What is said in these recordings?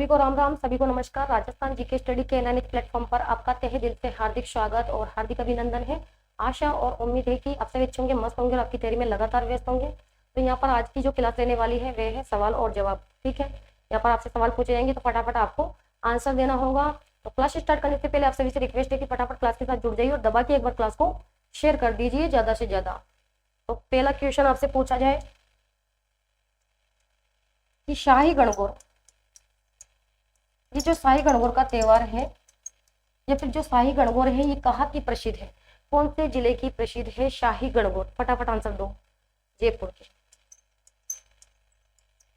सभी को राम राम, सभी को नमस्कार। राजस्थान जीके स्टडी के नैनिक प्लेटफॉर्म पर आपका तहे दिल से हार्दिक स्वागत और हार्दिक अभिनंदन है। आशा और उम्मीद है कि आप सभी अच्छे होंगे, मस्त होंगे और आपकी तैयारी में लगातार व्यस्त होंगे। तो यहाँ पर आज की जो क्लास रहने वाली है वह है सवाल और जवाब। ठीक है, यहाँ पर आपसे सवाल पूछे जाएंगे तो फटाफट आपको आंसर देना होगा। तो क्लास स्टार्ट करने से पहले आप सभी से रिक्वेस्ट है कि फटाफट क्लास के साथ जुड़ जाइए और दबा के एक बार क्लास को शेयर कर दीजिए ज़्यादा से ज़्यादा। तो पहला क्वेश्चन आपसे पूछा जाए कि शाही गणगौर, ये जो शाही गणगौर का त्योहार है या फिर जो शाही गणगौर है ये कहाँ की प्रसिद्ध है, कौन से जिले की प्रसिद्ध है शाही गणगौर? फटाफट आंसर दो। जयपुर की।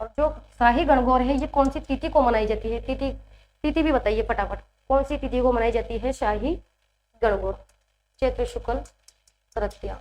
और जो शाही गणगौर है ये कौन सी तिथि को मनाई जाती है? तिथि भी बताइए फटाफट, कौन सी तिथि को मनाई जाती है शाही गणगौर? चैत्र शुक्ल तृतीया।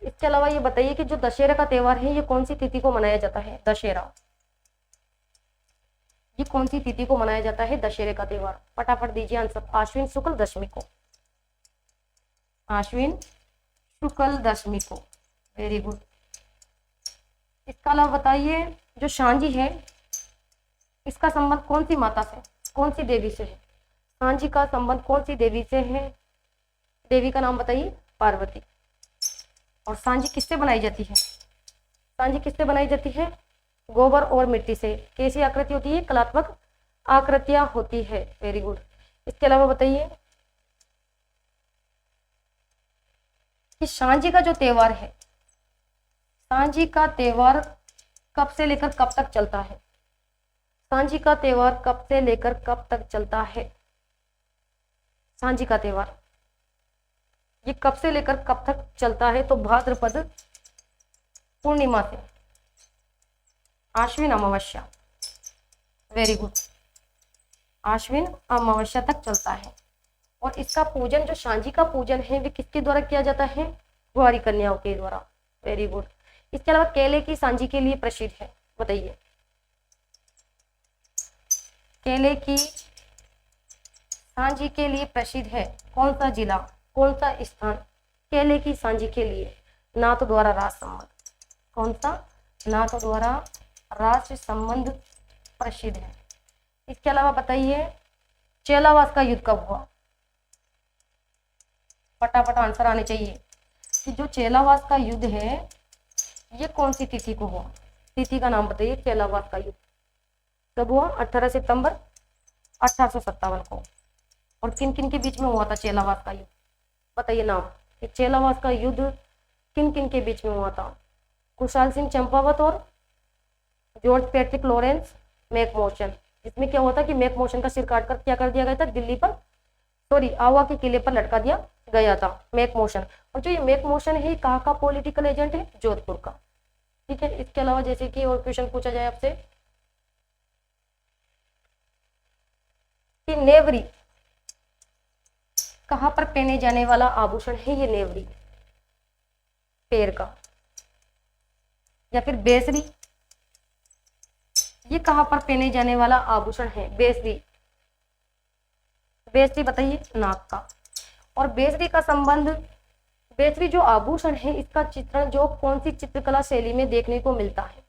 इसके अलावा ये बताइए कि जो दशहरा का त्योहार है ये कौन सी तिथि को मनाया जाता है? दशहरा, ये कौन सी तिथि को मनाया जाता है दशहरे का त्योहार? फटाफट दीजिए आंसर। आश्विन शुक्ल दशमी को, आश्विन शुक्ल दशमी को। Very good. इसका अलावा बताइए जो सांझी है इसका संबंध कौन सी माता से, कौन सी देवी से है? सांझी का संबंध कौन सी देवी से है? देवी का नाम बताइए। पार्वती। और सांझी किससे बनाई जाती है? सांझी किससे बनाई जाती है? गोबर और मिट्टी से। कैसी आकृति होती है? कलात्मक आकृतियां होती है। Very good. इसके अलावा बताइए कि सांझी का जो त्योहार है, सांझी का त्योहार कब से लेकर कब तक चलता है? सांझी का त्योहार कब से लेकर कब तक चलता है? सांझी का त्योहार ये कब से लेकर कब तक चलता है? तो भाद्रपद पूर्णिमा से आश्विन अमावस्या। Very good. आश्विन अमावस्या तक चलता है। और इसका पूजन, जो सांझी का पूजन है वे किसके द्वारा किया जाता है? कुंवारी कन्याओं के द्वारा। Very good. इसके अलावा केले की सांझी के लिए प्रसिद्ध है, बताइए। केले की सांझी के लिए प्रसिद्ध है कौन सा जिला, कौन सा स्थान केले की सांझी के लिए? नाथ द्वारा राज संबंध। कौन सा? नाथ द्वारा राष्ट्र संबंध प्रसिद्ध है। इसके अलावा बताइए चेलावास का युद्ध कब हुआ? फटाफट आंसर आने चाहिए कि जो चेलावास का युद्ध है ये कौन सी तिथि को हुआ? तिथि का नाम बताइए। चेलावास का युद्ध कब हुआ? 18 सितंबर 1857 को। और किन किन के बीच में हुआ था चेलावास का युद्ध? बताइए नाम। कि चेलावास का युद्ध किन किन के बीच में हुआ था? खुशहाल सिंह चंपावत और जॉर्ज पैट्रिक लॉरेंस मैकमोशन। इसमें क्या हुआ था कि मैकमोशन का सिर काटकर क्या कर दिया गया था? दिल्ली पर, सॉरी, आवा के किले पर लटका दिया गया था मैकमोशन। और जो ये मैकमोशन है कहाँ का पॉलिटिकल एजेंट है? जोधपुर का। ठीक है। इसके अलावा जैसे कि और क्वेश्चन पूछा जाए आपसे कि नेवरी कहाँ पर पहने जाने वाला आभूषण है? ये नेवरी पैर का। या फिर बेसरी, ये कहाँ पर पहने जाने वाला आभूषण है? बेसरी, बेसरी बताइए। नाक का। और बेसरी का संबंध, बेसरी जो आभूषण है इसका चित्रण जो कौन सी चित्रकला शैली में देखने को मिलता है?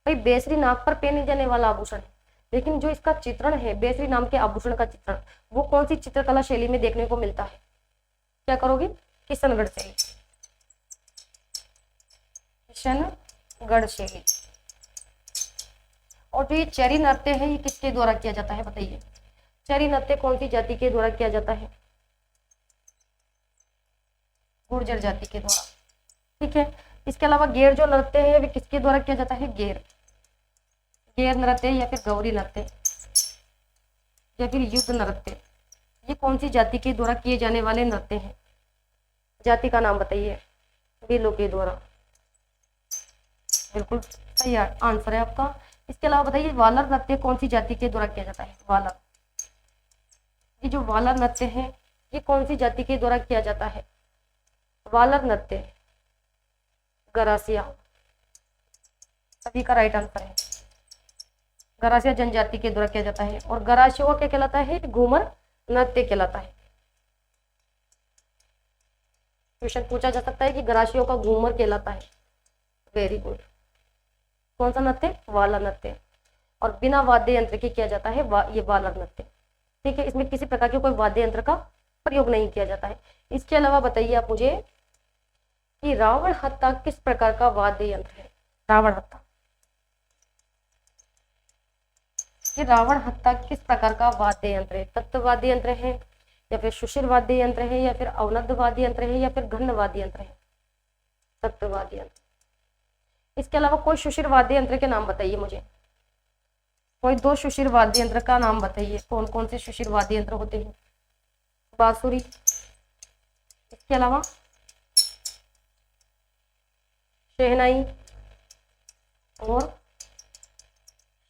भाई बेसरी नाक पर पहने जाने वाला आभूषण है, लेकिन जो इसका चित्रण है बेसरी नाम के आभूषण का चित्रण वो कौन सी चित्रकला शैली में देखने को मिलता है? क्या करोगे? किशनगढ़ शैली। किशनगढ़ शैली। और जो ये चरी नृत्य है ये किसके द्वारा किया जाता है? बताइए। चरी नृत्य कौन सी जाति के द्वारा किया जाता है? गुर्जर जाति के द्वारा। ठीक है। इसके अलावा गेर जो नृत्य है वे किसके द्वारा किया जाता है? गेर, गेर नृत्य या फिर गौरी नृत्य या फिर युद्ध नृत्य, ये कौन सी जाति के द्वारा किए जाने वाले नृत्य हैं? जाति का नाम बताइए। भीलों के द्वारा। बिल्कुल सही आंसर है आपका। इसके अलावा बताइए वालर नृत्य कौन सी जाति के द्वारा किया जाता है? वालर, ये जो वालर नृत्य है ये कौन सी जाति के द्वारा किया जाता है? वालर नृत्य गरासिया, सभी का राइट आंसर है। गरासिया जनजाति के द्वारा किया जाता है। और गरासियों का क्या कहलाता है? घूमर नृत्य कहलाता है। क्वेश्चन पूछा जा सकता है कि गरासियों का घूमर कहलाता है। Very good. कौन सा नृत्य? वाला नृत्य। और बिना वाद्य यंत्र के किया जाता है ये वाला नृत्य। ठीक है, इसमें किसी प्रकार के कोई वाद्य यंत्र का प्रयोग नहीं किया जाता है। इसके अलावा बताइए आप मुझे कि रावण हत्था किस प्रकार का वाद्य यंत्र है? रावण हत्था, ये रावण हत्था किस प्रकार का वाद्य यंत्र है? तत्व वाद्य यंत्र है, या फिर सुशिर वाद्य यंत्र है, या फिर अवनद्ध वाद्य यंत्र है, या फिर घन वाद्य यंत्र है? तत्व वाद्य यंत्र। इसके अलावा कोई सुशिर वाद्य यंत्र के नाम बताइए मुझे, कोई 2 सुशिर वाद्य यंत्र का नाम बताइए। कौन कौन से सुशिर वाद्य यंत्र होते हैं? बांसुरी, इसके अलावा शहनाई और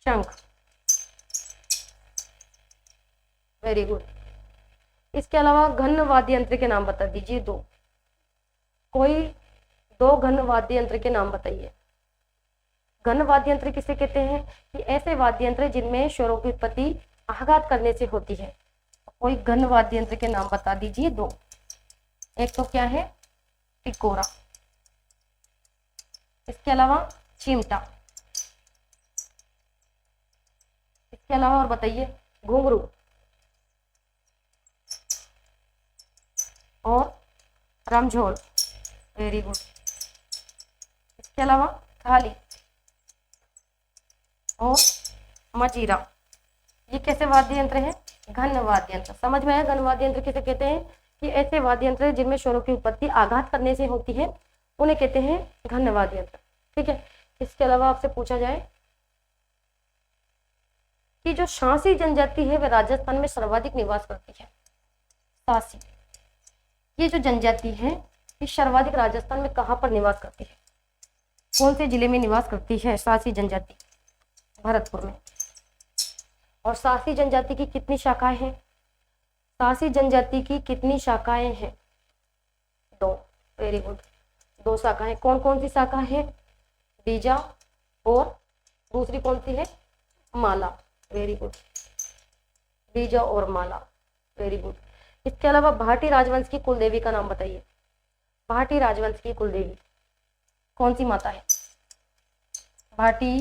शंख। Very good. इसके अलावा घन वाद्य यंत्र के नाम बता दीजिए 2, कोई 2 घन वाद्य यंत्र के नाम बताइए। घन वाद्य यंत्र किसे कहते हैं? कि ऐसे वाद्य यंत्र जिनमें स्वरों की उत्पत्ति आघात करने से होती है। कोई घन वाद्य यंत्र के नाम बता दीजिए 2। एक तो क्या है? टिकोरा, इसके अलावा चिमटा, इसके अलावा और बताइए घुंघरू और रामझोल। Very good. इसके अलावा थाली और मजीरा। ये कैसे वाद्य यंत्र है? घन वाद्य यंत्र। समझ में आया घन वाद्य यंत्र किसे कहते हैं? कि ऐसे वाद्य यंत्र जिनमें स्वरों की उत्पत्ति आघात करने से होती है उन्हें कहते हैं घन वाद्य यंत्र। ठीक है। इसके अलावा आपसे पूछा जाए कि जो शासी जनजाति है वह राजस्थान में सर्वाधिक निवास करती है। शासी, ये जो जनजाति है ये सर्वाधिक राजस्थान में कहाँ पर निवास करती है? कौन से जिले में निवास करती है शासी जनजाति? भरतपुर में। और शासी जनजाति की कितनी शाखाएं हैं? शासी जनजाति की कितनी शाखाएं हैं? 2। वेरी गुड, 2 शाखाएं। कौन कौन सी शाखा है? बीजा और दूसरी कौन सी है? माला। वेरी गुड, बीजा और माला। Very good. इसके अलावा भाटी राजवंश की कुलदेवी का नाम बताइए। भाटी राजवंश की कुलदेवी कौन सी माता है? भाटी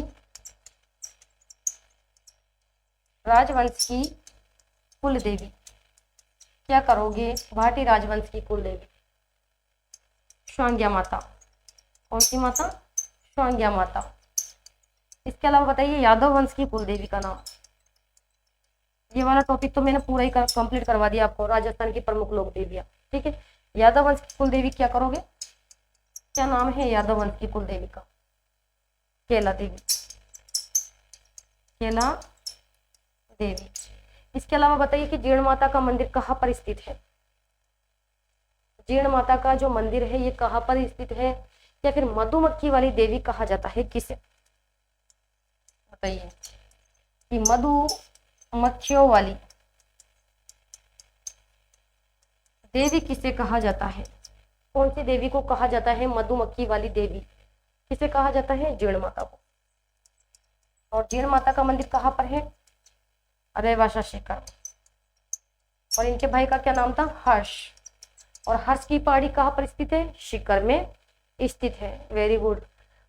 राजवंश की कुलदेवी, क्या करोगे? भाटी राजवंश की कुलदेवी स्वांग्या माता। कौन सी माता? स्वांग्या माता। इसके अलावा बताइए यादव वंश की कुलदेवी का नाम। ये वाला टॉपिक तो मैंने पूरा ही कंप्लीट करवा दिया आपको, राजस्थान की प्रमुख लोक देवियां। ठीक है, यादव वंश की कुलदेवी क्या करोगे? क्या नाम है यादव वंश की कुलदेवी का? केला देवी। केला देवी। इसके अलावा बताइए कि जीर्ण माता का मंदिर कहाँ पर स्थित है? जीर्ण माता का जो मंदिर है ये कहाँ पर स्थित है? या फिर मधुमक्खी वाली देवी कहा जाता है किसे? बताइए कि मधुमक्खियों वाली देवी किसे कहा जाता है? कौन सी देवी को कहा जाता है मधुमक्खी वाली देवी? किसे कहा जाता है? जीर्ण माता को। और जीर्ण माता का मंदिर कहाँ पर है? रेवासा शिखर। और इनके भाई का क्या नाम था? हर्ष। और हर्ष की पहाड़ी कहाँ पर स्थित है? शिखर में स्थित है। Very good.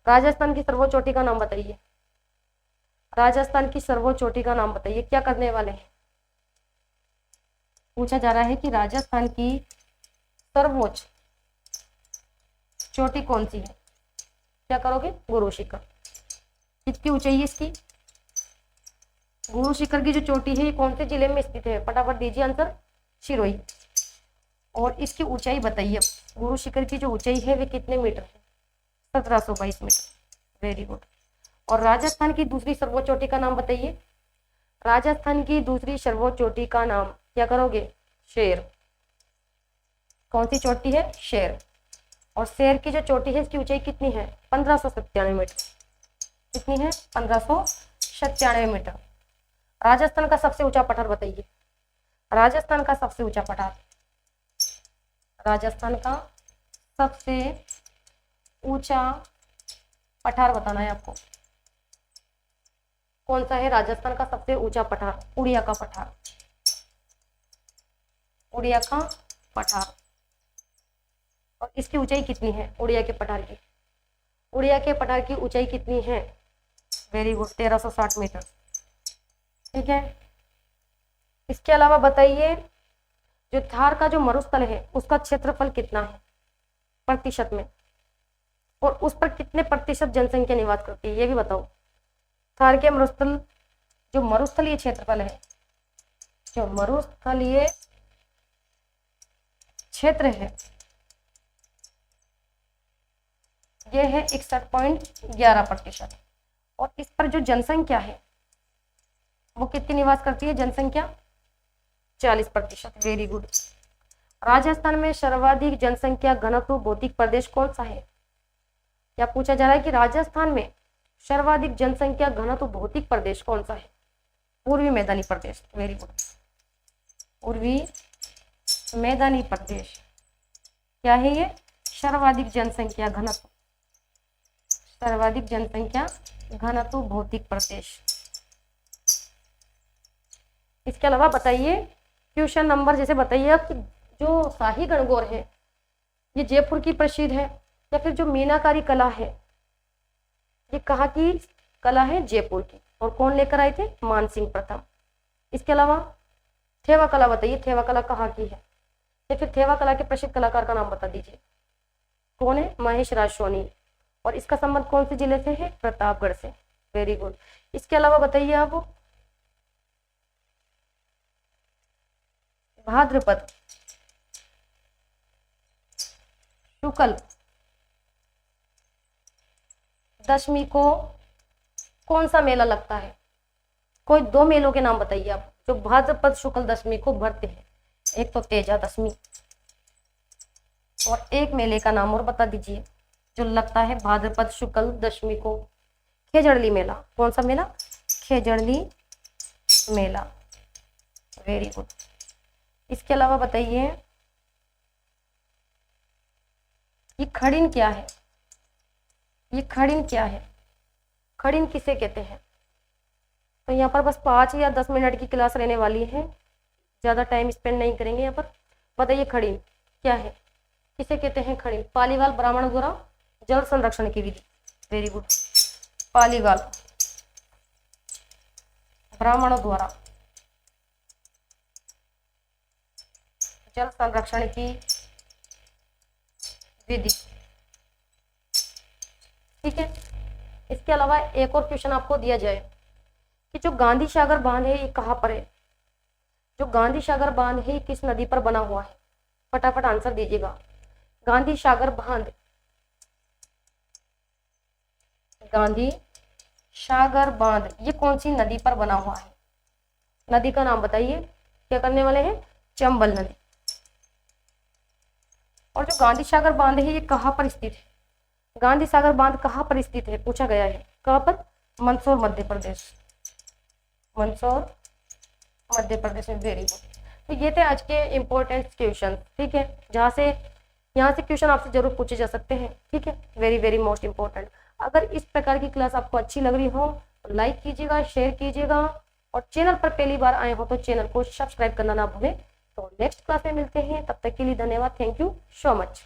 राजस्थान की सर्वोच्च चोटी का नाम बताइए। राजस्थान की सर्वोच्च चोटी का नाम बताइए। क्या करने वाले हैं? पूछा जा रहा है कि राजस्थान की सर्वोच्च चोटी कौन सी है? क्या करोगे? गुरु शिखर। कितनी ऊंचाई है इसकी? गुरु शिखर की जो चोटी है ये कौन से जिले में स्थित है? फटाफट दीजिए आंसर। सिरोही। और इसकी ऊंचाई बताइए। गुरु शिखर की जो ऊंचाई है वे कितने मीटर है? 1722 मीटर। Very good. और राजस्थान की दूसरी सर्वोच्च चोटी का नाम बताइए। राजस्थान की दूसरी सर्वोच्च चोटी का नाम क्या करोगे? शेर। कौन सी चोटी है? शेर। और शेर की जो चोटी है इसकी ऊंचाई कितनी है? 1597 मीटर। कितनी है? 1597 मीटर। राजस्थान का सबसे ऊंचा पठार बताइए। राजस्थान का सबसे ऊंचा पठार, राजस्थान का सबसे ऊंचा पठार बताना है आपको। कौन सा है राजस्थान का सबसे ऊंचा पठार? उड़िया का पठार। उड़िया का पठार। और इसकी ऊंचाई कितनी है? उड़िया के पठार की, उड़िया के पठार की ऊंचाई कितनी है? Very good, 1360 metre. ठीक है, इसके अलावा बताइए जो थार का जो मरुस्थल है उसका क्षेत्रफल कितना है प्रतिशत में, और उस पर कितने प्रतिशत जनसंख्या निवास करती है ये भी बताओ। थार के मरुस्थल, जो मरुस्थलीय क्षेत्रफल है, जो मरुस्थलीय क्षेत्र है ये है 61.11%, और इस पर जो जनसंख्या है वो कितनी निवास करती है जनसंख्या, 40%। Very good. राजस्थान में सर्वाधिक जनसंख्या घनत्व भौतिक प्रदेश कौन सा है? क्या पूछा जा रहा है कि राजस्थान में सर्वाधिक जनसंख्या घनत्व भौतिक प्रदेश कौन सा है? पूर्वी मैदानी प्रदेश। वेरी गुड, पूर्वी मैदानी प्रदेश। क्या है ये? सर्वाधिक जनसंख्या घनत्व, सर्वाधिक जनसंख्या घनत्व भौतिक प्रदेश। इसके अलावा बताइए क्वेश्चन नंबर, जैसे बताइए आप जो शाही गणगौर है ये जयपुर की प्रसिद्ध है, या फिर जो मीनाकारी कला है ये कहाँ की कला है? जयपुर की। और कौन लेकर आए थे? मानसिंह प्रथम। इसके अलावा थेवा कला बताइए, थेवा कला कहाँ की है, या फिर थेवा कला के प्रसिद्ध कलाकार का नाम बता दीजिए। कौन है? महेश राज सोनी। और इसका संबंध कौन से जिले से है? प्रतापगढ़ से। Very good. इसके अलावा बताइए आप भाद्रपद शुक्ल दशमी को कौन सा मेला लगता है? कोई दो मेलों के नाम बताइए आप जो भाद्रपद शुक्ल दशमी को भरते हैं। एक तो तेजा दशमी, और एक मेले का नाम और बता दीजिए जो लगता है भाद्रपद शुक्ल दशमी को। खेजड़ली मेला। कौन सा मेला? खेजड़ली मेला। Very good. इसके अलावा बताइए ये खड़िन क्या है? ये खड़िन क्या है? खड़िन किसे कहते हैं? तो यहाँ पर बस 5 या 10 मिनट की क्लास रहने वाली है, ज़्यादा टाइम स्पेंड नहीं करेंगे यहाँ पर। बताइए खड़िन क्या है, किसे कहते हैं खड़िन? पालीवाल ब्राह्मण द्वारा जल संरक्षण की विधि। Very good. पालीवाल ब्राह्मणों द्वारा जल संरक्षण की विधि। ठीक है, इसके अलावा एक और क्वेश्चन आपको दिया जाए कि जो गांधी सागर बांध है ये कहाँ पर है? जो गांधी सागर बांध है किस नदी पर बना हुआ है? फटाफट आंसर दीजिएगा। गांधी सागर बांध, गांधी सागर बांध ये कौन सी नदी पर बना हुआ है? नदी का नाम बताइए। क्या करने वाले हैं? चंबल नदी। और जो गांधी सागर बांध है ये कहाँ पर स्थित है? गांधी सागर बांध कहाँ पर स्थित है पूछा गया है। कहाँ पर? मंदसौर मध्य प्रदेश। मंदसौर मध्य प्रदेश में। Very good. तो ये थे आज के इम्पोर्टेंट क्वेश्चन। ठीक है, यहाँ से क्वेश्चन आपसे जरूर पूछे जा सकते हैं। ठीक है, वेरी वेरी मोस्ट इम्पोर्टेंट। अगर इस प्रकार की क्लास आपको अच्छी लग रही हो तो लाइक कीजिएगा, शेयर कीजिएगा, और चैनल पर पहली बार आए हो तो चैनल को सब्सक्राइब करना ना भूलें। तो नेक्स्ट क्लास में मिलते हैं, तब तक के लिए धन्यवाद। Thank you so much.